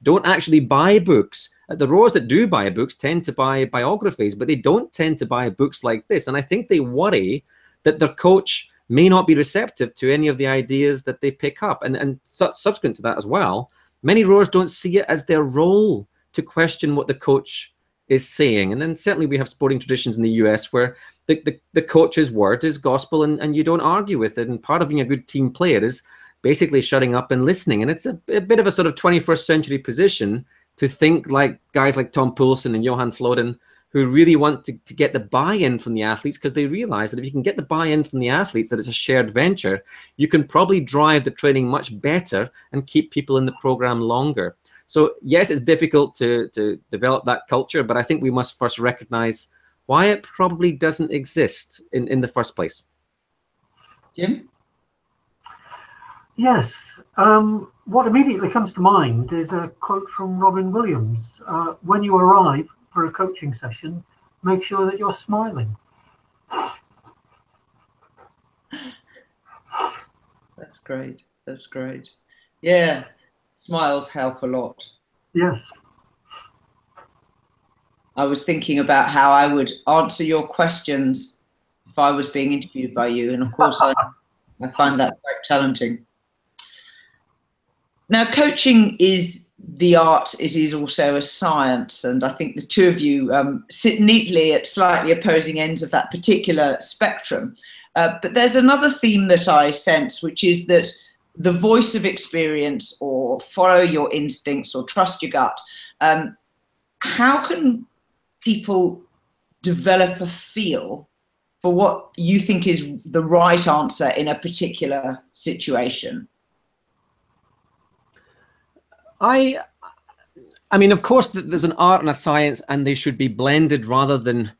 don't actually buy books. The rowers that do buy books tend to buy biographies, but they don't tend to buy books like this. And I think they worry that their coach may not be receptive to any of the ideas that they pick up. And subsequent to that as well, many rowers don't see it as their role to question what the coach is saying. And then certainly we have sporting traditions in the US where the coach's word is gospel and you don't argue with it. And part of being a good team player is basically shutting up and listening. And it's a bit of a sort of 21st century position to think like guys like Tom Poulsen and Johan Floden, who really want to get the buy-in from the athletes, because they realize that if you can get the buy-in from the athletes, that it's a shared venture, you can probably drive the training much better and keep people in the program longer. So yes, it's difficult to develop that culture, but I think we must first recognize why it probably doesn't exist in the first place. Jim? Yes. What immediately comes to mind is a quote from Robin Williams. When you arrive for a coaching session, make sure that you're smiling. That's great. That's great. Yeah, smiles help a lot. Yes. I was thinking about how I would answer your questions if I was being interviewed by you. And of course, I find that quite challenging. Now, coaching is the art. It is also a science. And I think the two of you sit neatly at slightly opposing ends of that particular spectrum. But there's another theme that I sense, which is that the voice of experience, or follow your instincts, or trust your gut. How can people develop a feel for what you think is the right answer in a particular situation? I mean, of course, there's an art and a science, and they should be blended rather than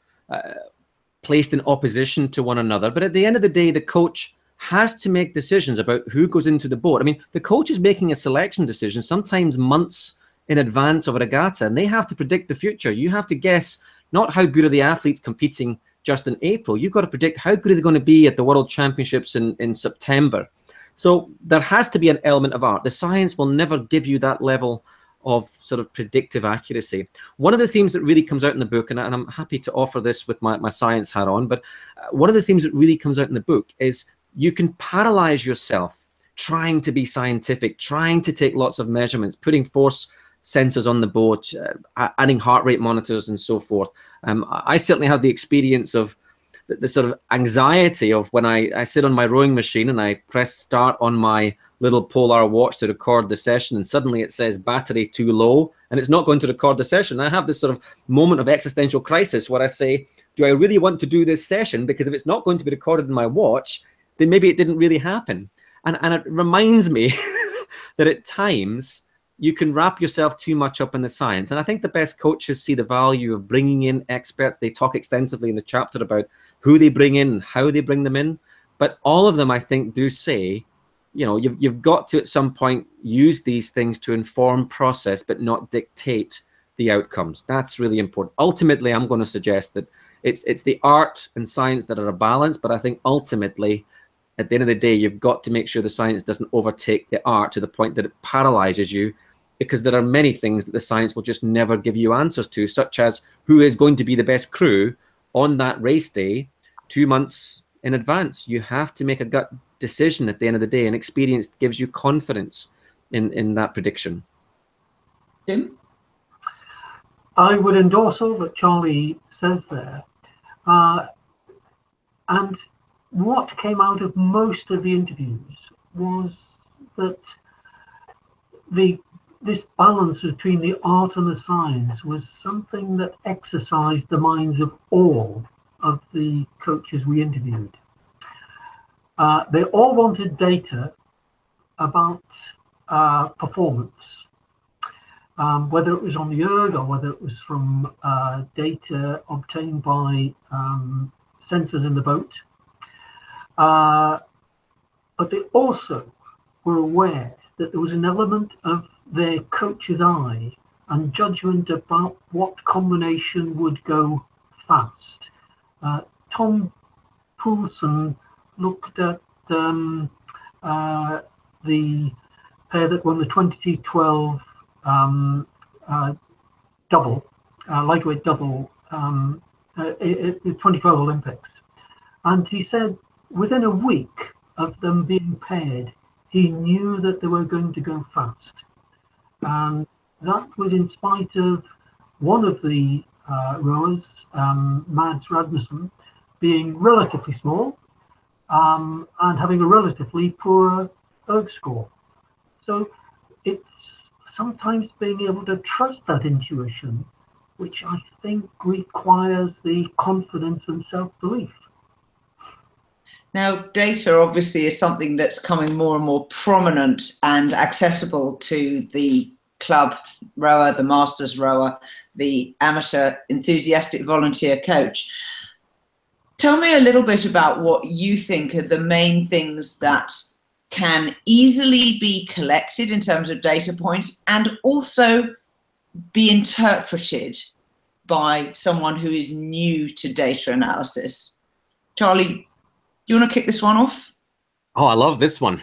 placed in opposition to one another. But at the end of the day, the coach has to make decisions about who goes into the boat. I mean, the coach is making a selection decision, sometimes months in advance of a regatta, and they have to predict the future. You have to guess not how good are the athletes competing just in April. You've got to predict how good are they going to be at the World Championships in September. So there has to be an element of art. The science will never give you that level of sort of predictive accuracy. One of the themes that really comes out in the book, and I'm happy to offer this with my science hat on, but one of the themes that really comes out in the book is you can paralyze yourself trying to be scientific, trying to take lots of measurements, putting force sensors on the boat, adding heart rate monitors and so forth. I certainly have the experience of the sort of anxiety of when I sit on my rowing machine and I press start on my little Polar watch to record the session, and suddenly it says battery too low and it's not going to record the session. I have this sort of moment of existential crisis where I say, do I really want to do this session? Because if it's not going to be recorded in my watch, then maybe it didn't really happen. And it reminds me that at times you can wrap yourself too much up in the science. And I think the best coaches see the value of bringing in experts. They talk extensively in the chapter about who they bring in, how they bring them in. But all of them, I think, do say, you know, you've got to at some point use these things to inform process, but not dictate the outcomes. That's really important. Ultimately, I'm going to suggest that it's the art and science that are a balance. But I think ultimately, at the end of the day, you've got to make sure the science doesn't overtake the art to the point that it paralyzes you, because there are many things that the science will just never give you answers to, such as who is going to be the best crew on that race day 2 months in advance. You have to make a gut decision at the end of the day, and experience gives you confidence in that prediction. Jim? I would endorse all that Charlie says there. And what came out of most of the interviews was that this balance between the art and the science was something that exercised the minds of all of the coaches we interviewed. They all wanted data about performance, whether it was on the erg or whether it was from data obtained by sensors in the boat. But they also were aware that there was an element of their coach's eye and judgment about what combination would go fast. Tom Poulsen looked at the pair that won the 2012 double, lightweight double, the 2012 Olympics. And he said within a week of them being paired, he knew that they were going to go fast. And that was in spite of one of the rowers, Mads Rasmussen, being relatively small and having a relatively poor erg score. So it's sometimes being able to trust that intuition, which I think requires the confidence and self-belief. Now, data obviously is something that's coming more and more prominent and accessible to the club rower, the masters rower, the amateur enthusiastic volunteer coach. Tell me a little bit about what you think are the main things that can easily be collected in terms of data points and also be interpreted by someone who is new to data analysis. Charlie, do you want to kick this one off? Oh, I love this one.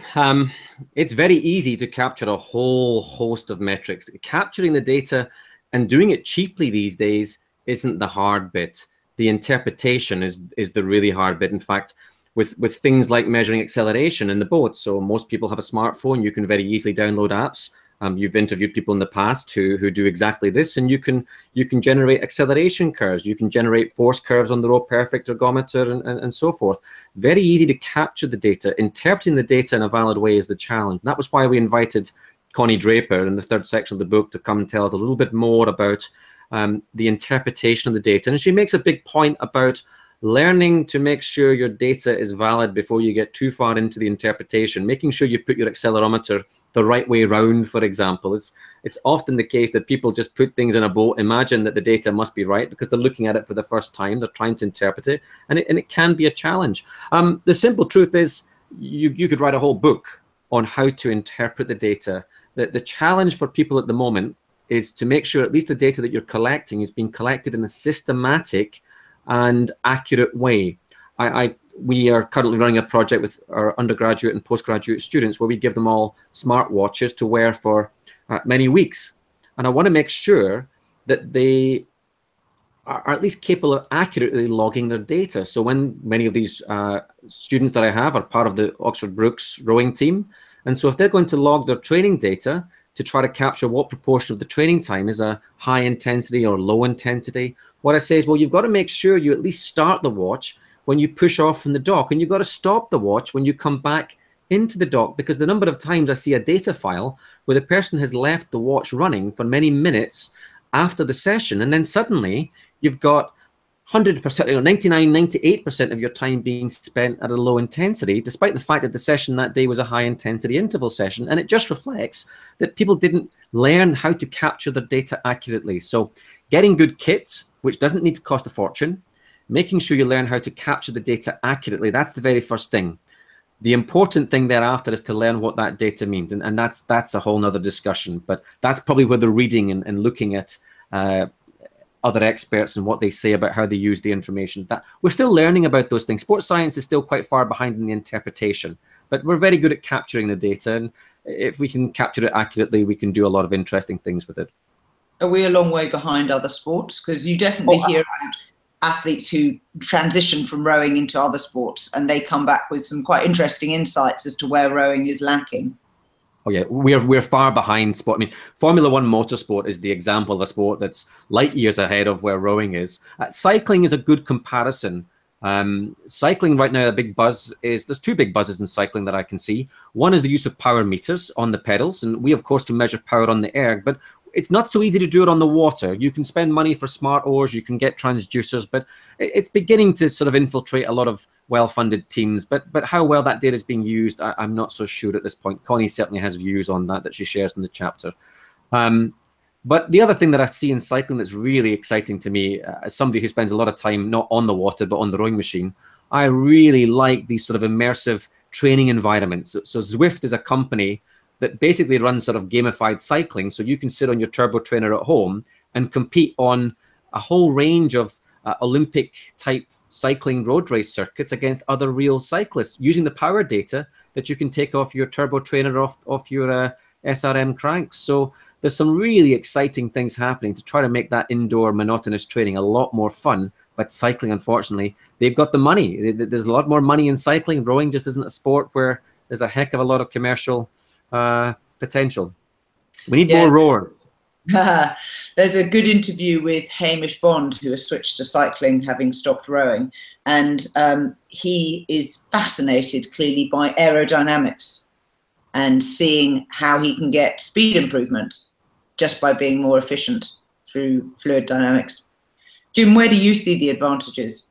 It's very easy to capture a whole host of metrics. Capturing the data and doing it cheaply these days isn't the hard bit. The interpretation is the really hard bit. In fact, with things like measuring acceleration in the boat. So most people have a smartphone. You can very easily download apps. You've interviewed people in the past who do exactly this, and you can generate acceleration curves. You can generate force curves on the rope perfect ergometer and so forth. Very easy to capture the data. Interpreting the data in a valid way is the challenge. And that was why we invited Connie Draper in the third section of the book to come and tell us a little bit more about the interpretation of the data. And she makes a big point about learning to make sure your data is valid before you get too far into the interpretation, making sure you put your accelerometer the right way around, for example. It's often the case that people just put things in a boat, imagine that the data must be right because they're looking at it for the first time, they're trying to interpret it, and it can be a challenge. The simple truth is you could write a whole book on how to interpret the data. The challenge for people at the moment is to make sure at least the data that you're collecting is being collected in a systematic and accurate way. We are currently running a project with our undergraduate and postgraduate students where we give them all smartwatches to wear for many weeks. And I want to make sure that they are at least capable of accurately logging their data. So when many of these students that I have are part of the Oxford Brookes rowing team, and so if they're going to log their training data to try to capture what proportion of the training time is a high intensity or low intensity, what I say is, well, you've got to make sure you at least start the watch when you push off from the dock, and you've got to stop the watch when you come back into the dock, because the number of times I see a data file where the person has left the watch running for many minutes after the session, and then suddenly you've got 100%, 99, 98% of your time being spent at a low intensity, despite the fact that the session that day was a high intensity interval session. And it just reflects that people didn't learn how to capture the data accurately. So getting good kit, which doesn't need to cost a fortune, making sure you learn how to capture the data accurately, that's the very first thing. The important thing thereafter is to learn what that data means. And that's a whole nother discussion, but that's probably where the reading and looking at other experts and what they say about how they use the information. That we're still learning about those things. Sports science is still quite far behind in the interpretation, but we're very good at capturing the data. And if we can capture it accurately, we can do a lot of interesting things with it. Are we a long way behind other sports? Because you definitely hear about athletes who transition from rowing into other sports, and they come back with some quite interesting insights as to where rowing is lacking. Oh yeah, we're far behind sport. I mean, Formula One motorsport is the example of a sport that's light years ahead of where rowing is. Cycling is a good comparison. Cycling right now, a big buzz is, there's two big buzzes in cycling that I can see. One is the use of power meters on the pedals, and we of course can measure power on the erg, but it's not so easy to do it on the water. You can spend money for smart oars, you can get transducers, but it's beginning to sort of infiltrate a lot of well-funded teams. But how well that data is being used, I'm not so sure at this point. Connie certainly has views on that she shares in the chapter. But the other thing that I see in cycling that's really exciting to me, as somebody who spends a lot of time not on the water but on the rowing machine, I really like these sort of immersive training environments. So Zwift is a company that basically runs sort of gamified cycling. So you can sit on your turbo trainer at home and compete on a whole range of Olympic type cycling road race circuits against other real cyclists using the power data that you can take off your turbo trainer off your SRM cranks. So there's some really exciting things happening to try to make that indoor monotonous training a lot more fun. But cycling, unfortunately, they've got the money. There's a lot more money in cycling. Rowing just isn't a sport where there's a heck of a lot of commercial potential. We need more rowers. There's a good interview with Hamish Bond, who has switched to cycling, having stopped rowing, and he is fascinated clearly by aerodynamics and seeing how he can get speed improvements just by being more efficient through fluid dynamics. Jim, where do you see the advantages?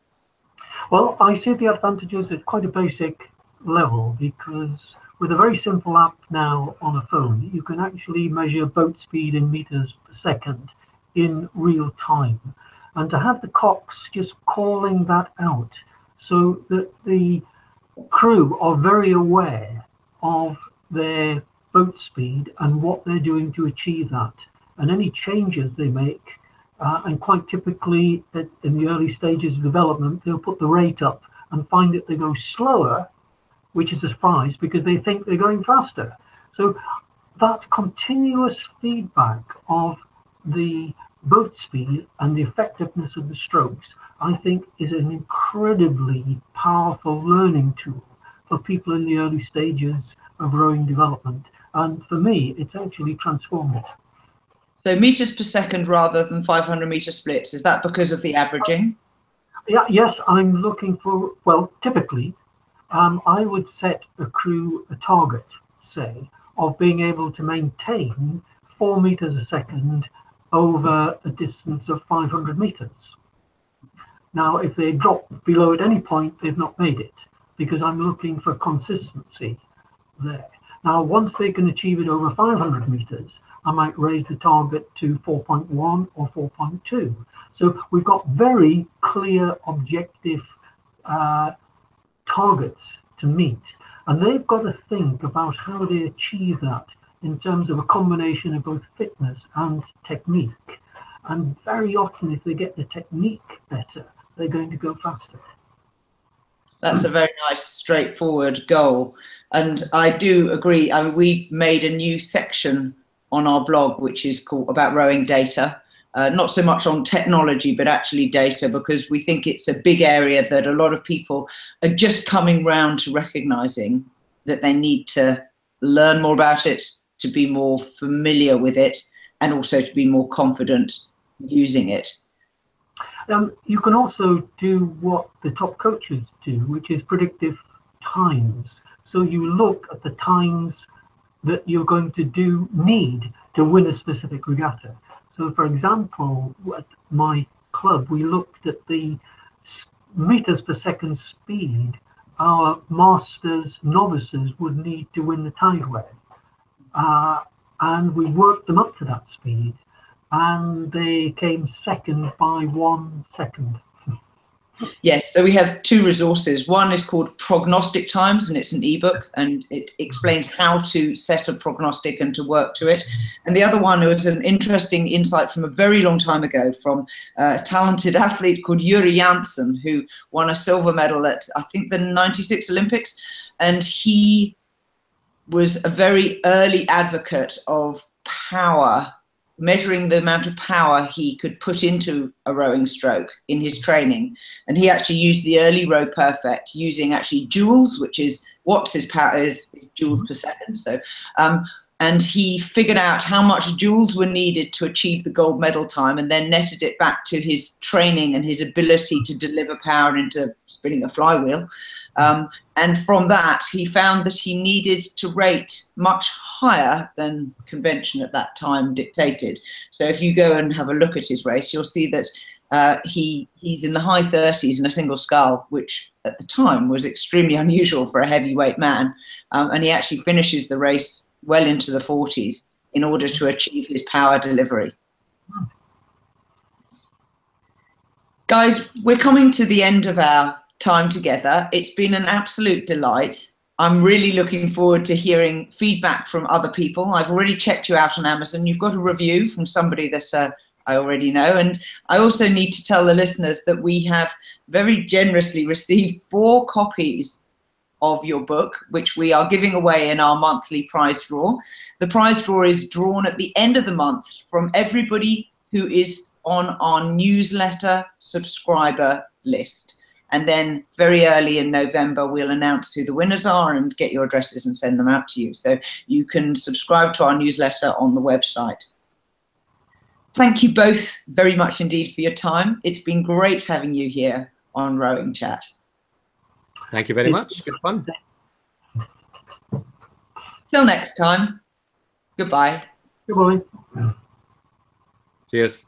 Well, I see the advantages at quite a basic level, because with a very simple app now on a phone, you can actually measure boat speed in meters per second in real time. And to have the cocks just calling that out so that the crew are very aware of their boat speed and what they're doing to achieve that, and any changes they make. And quite typically in the early stages of development, they'll put the rate up and find that they go slower, which is a surprise because they think they're going faster. So that continuous feedback of the boat speed and the effectiveness of the strokes, I think, is an incredibly powerful learning tool for people in the early stages of rowing development. And for me, it's actually transformed it. So meters per second rather than 500 meter splits, is that because of the averaging? Yeah, yes, I'm looking for, well, typically, I would set a crew a target, say, of being able to maintain 4 meters a second over a distance of 500 meters. Now, if they drop below at any point, they've not made it, because I'm looking for consistency there. Now, once they can achieve it over 500 meters, I might raise the target to 4.1 or 4.2. So we've got very clear objective targets to meet, and they've got to think about how they achieve that in terms of a combination of both fitness and technique. And very often, if they get the technique better, they're going to go faster. That's a very nice, straightforward goal. And I do agree. I mean, we made a new section on our blog, which is called about rowing data. Not so much on technology, but actually data, because we think it's a big area that a lot of people are just coming round to recognizing that they need to learn more about it, to be more familiar with it, and also to be more confident using it. You can also do what the top coaches do, which is predictive times. So you look at the times that you're going to need to win a specific regatta. So, for example, at my club, we looked at the meters per second speed our masters, novices would need to win the tideway. And we worked them up to that speed, and they came second by 1 second. Yes, so we have 2 resources. One is called Prognostic Times, and it's an ebook, and it explains how to set a prognostic and to work to it. And the other one was an interesting insight from a very long time ago from a talented athlete called Yuri Janssen, who won a silver medal at, I think, the '96 Olympics. And he was a very early advocate of power, measuring the amount of power he could put into a rowing stroke in his training. And he actually used the early row perfect using actually joules, which is what's his power is joules per second. So, and he figured out how much joules were needed to achieve the gold medal time, and then netted it back to his training and his ability to deliver power into spinning a flywheel. And from that, he found that he needed to rate much higher than convention at that time dictated. So if you go and have a look at his race, you'll see that he's in the high 30s in a single scull, which at the time was extremely unusual for a heavyweight man. And he actually finishes the race well into the 40s in order to achieve his power delivery. Guys, we're coming to the end of our time together. It's been an absolute delight. I'm really looking forward to hearing feedback from other people. I've already checked you out on Amazon. You've got a review from somebody that I already know. And I also need to tell the listeners that we have very generously received 4 copies of your book, which we are giving away in our monthly prize draw. The prize draw is drawn at the end of the month from everybody who is on our newsletter subscriber list. And then very early in November, we'll announce who the winners are and get your addresses and send them out to you. So you can subscribe to our newsletter on the website. Thank you both very much indeed for your time. It's been great having you here on Rowing Chat. Thank you very much. Good fun. Till next time. Goodbye. Goodbye. Cheers.